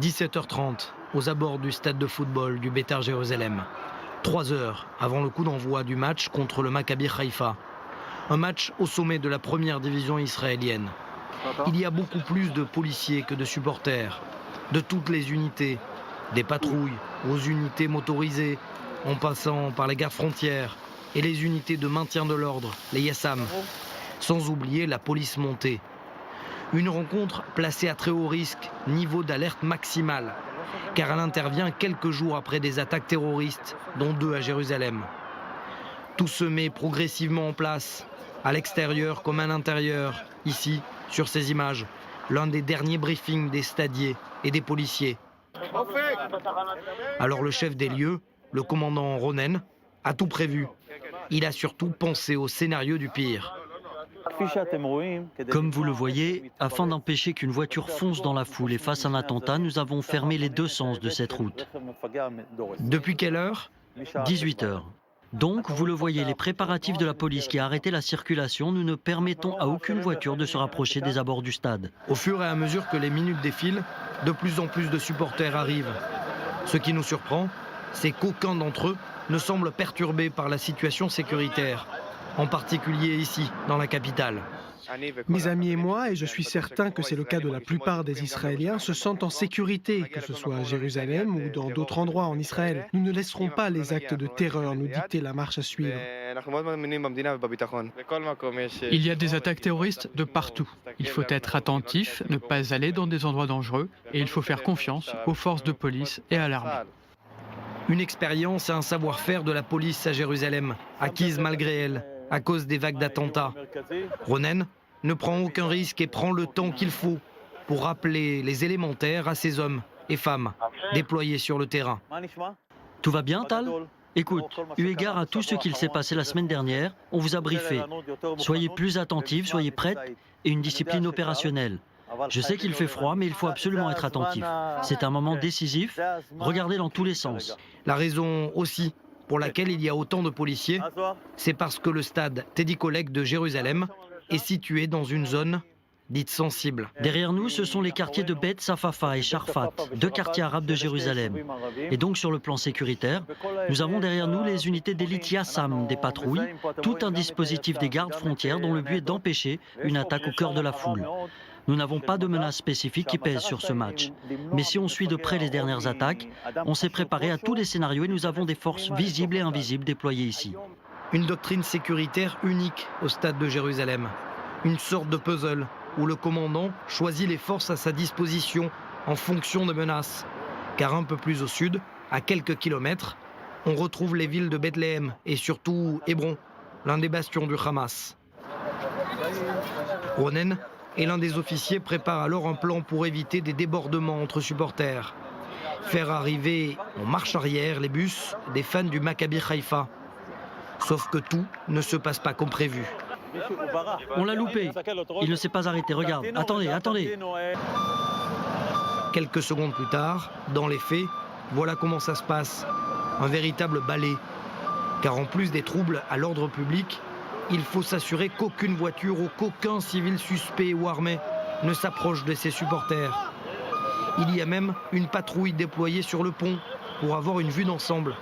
17h30, aux abords du stade de football du Beitar Jérusalem. 3 heures avant le coup d'envoi du match contre le Maccabi Haïfa. Un match au sommet de la première division israélienne. Il y a beaucoup plus de policiers que de supporters, de toutes les unités, des patrouilles aux unités motorisées, en passant par les gardes frontières et les unités de maintien de l'ordre, les Yassam, sans oublier la police montée. Une rencontre placée à très haut risque, niveau d'alerte maximale, car elle intervient quelques jours après des attaques terroristes, dont 2 à Jérusalem. Tout se met progressivement en place, à l'extérieur comme à l'intérieur, ici, sur ces images, l'un des derniers briefings des stadiers et des policiers. Alors le chef des lieux, le commandant Ronen, a tout prévu. Il a surtout pensé au scénario du pire. Comme vous le voyez, afin d'empêcher qu'une voiture fonce dans la foule et fasse un attentat, nous avons fermé les 2 sens de cette route. Depuis quelle heure ? 18 heures. Donc, vous le voyez, les préparatifs de la police qui a arrêté la circulation, nous ne permettons à aucune voiture de se rapprocher des abords du stade. Au fur et à mesure que les minutes défilent, de plus en plus de supporters arrivent. Ce qui nous surprend, c'est qu'aucun d'entre eux ne semble perturbé par la situation sécuritaire, en particulier ici, dans la capitale. Mes amis et moi, et je suis certain que c'est le cas de la plupart des Israéliens, se sentent en sécurité, que ce soit à Jérusalem ou dans d'autres endroits en Israël. Nous ne laisserons pas les actes de terreur nous dicter la marche à suivre. Il y a des attaques terroristes de partout. Il faut être attentif, ne pas aller dans des endroits dangereux et il faut faire confiance aux forces de police et à l'armée. Une expérience et un savoir-faire de la police à Jérusalem, acquise malgré elle, à cause des vagues d'attentats. Ronen ne prend aucun risque et prend le temps qu'il faut pour rappeler les élémentaires à ses hommes et femmes déployés sur le terrain. Tout va bien, Tal ? Écoute, eu égard à tout ce qu'il s'est passé la semaine dernière, on vous a briefé. Soyez plus attentifs, soyez prêtes et une discipline opérationnelle. Je sais qu'il fait froid, mais il faut absolument être attentif. C'est un moment décisif. Regardez dans tous les sens. La raison aussi pour laquelle il y a autant de policiers, c'est parce que le stade Teddy Kollek de Jérusalem est situé dans une zone dite sensible. Derrière nous, ce sont les quartiers de Beth Safafa et Sharfat, 2 quartiers arabes de Jérusalem. Et donc sur le plan sécuritaire, nous avons derrière nous les unités d'élite Yassam, des patrouilles, tout un dispositif des gardes frontières dont le but est d'empêcher une attaque au cœur de la foule. Nous n'avons pas de menace spécifique qui pèse sur ce match. Mais si on suit de près les dernières attaques, on s'est préparé à tous les scénarios et nous avons des forces visibles et invisibles déployées ici. Une doctrine sécuritaire unique au stade de Jérusalem. Une sorte de puzzle où le commandant choisit les forces à sa disposition en fonction de menaces. Car un peu plus au sud, à quelques kilomètres, on retrouve les villes de Bethléem et surtout Hébron, l'un des bastions du Hamas. Ronen et l'un des officiers prépare alors un plan pour éviter des débordements entre supporters. Faire arriver en marche arrière les bus des fans du Maccabi Haïfa. Sauf que tout ne se passe pas comme prévu. On l'a loupé. Il ne s'est pas arrêté. Regarde. Attendez, attendez. Quelques secondes plus tard, dans les faits, voilà comment ça se passe. Un véritable balai. Car en plus des troubles à l'ordre public, il faut s'assurer qu'aucune voiture ou qu'aucun civil suspect ou armé ne s'approche de ses supporters. Il y a même une patrouille déployée sur le pont pour avoir une vue d'ensemble.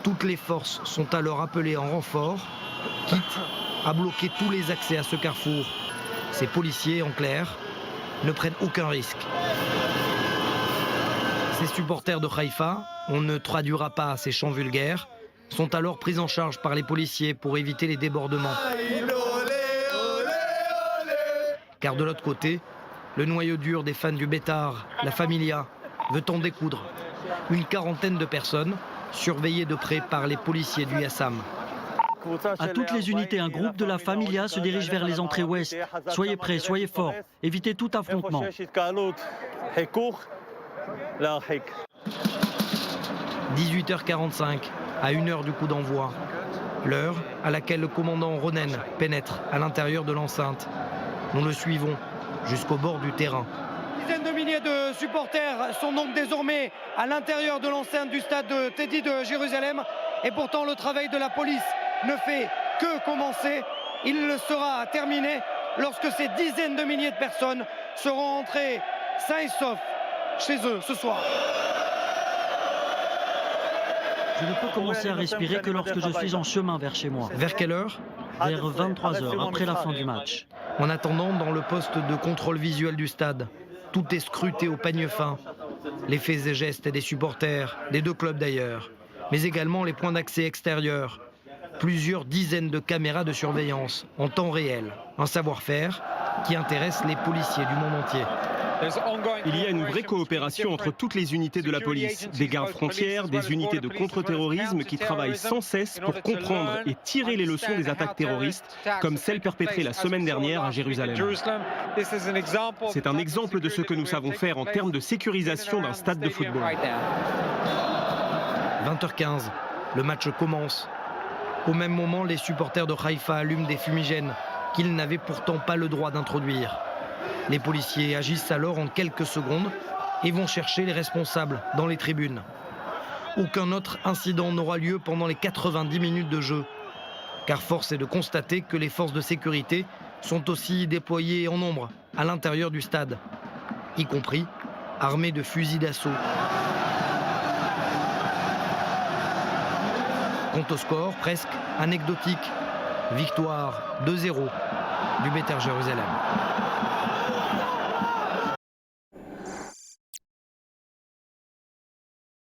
Toutes les forces sont alors appelées en renfort, quitte à bloquer tous les accès à ce carrefour. Ces policiers, en clair, ne prennent aucun risque. Ces supporters de Haïfa, on ne traduira pas ces chants vulgaires, sont alors pris en charge par les policiers pour éviter les débordements. Car de l'autre côté, le noyau dur des fans du Beitar, la Familia, veut en découdre. Une quarantaine de personnes, surveillées de près par les policiers du Yassam. À toutes les unités, un groupe de la Familia se dirige vers les entrées ouest. Soyez prêts, soyez forts. Évitez tout affrontement. 18h45, à 1 heure du coup d'envoi. L'heure à laquelle le commandant Ronen pénètre à l'intérieur de l'enceinte. Nous le suivons jusqu'au bord du terrain. Dizaines de milliers de supporters sont donc désormais à l'intérieur de l'enceinte du stade de Teddy de Jérusalem. Et pourtant, le travail de la police ne fait que commencer. Il ne sera terminé lorsque ces dizaines de milliers de personnes seront entrées sains et saufs chez eux ce soir. Je ne peux commencer à respirer que lorsque je suis en chemin vers chez moi. Vers quelle heure? Vers 23 h, après la fin du match. En attendant, dans le poste de contrôle visuel du stade, tout est scruté au peigne fin. Les faits et gestes des supporters, des deux clubs d'ailleurs, mais également les points d'accès extérieurs. Plusieurs dizaines de caméras de surveillance en temps réel. Un savoir-faire qui intéresse les policiers du monde entier. Il y a une vraie coopération entre toutes les unités de la police, des gardes frontières, des unités de contre-terrorisme qui travaillent sans cesse pour comprendre et tirer les leçons des attaques terroristes, comme celle perpétrée la semaine dernière à Jérusalem. C'est un exemple de ce que nous savons faire en termes de sécurisation d'un stade de football. 20h15, le match commence. Au même moment, les supporters de Haïfa allument des fumigènes qu'ils n'avaient pourtant pas le droit d'introduire. Les policiers agissent alors en quelques secondes et vont chercher les responsables dans les tribunes. Aucun autre incident n'aura lieu pendant les 90 minutes de jeu. Car force est de constater que les forces de sécurité sont aussi déployées en nombre à l'intérieur du stade, y compris armées de fusils d'assaut. Quant au score, presque anecdotique. Victoire 2-0 du Beitar Jérusalem.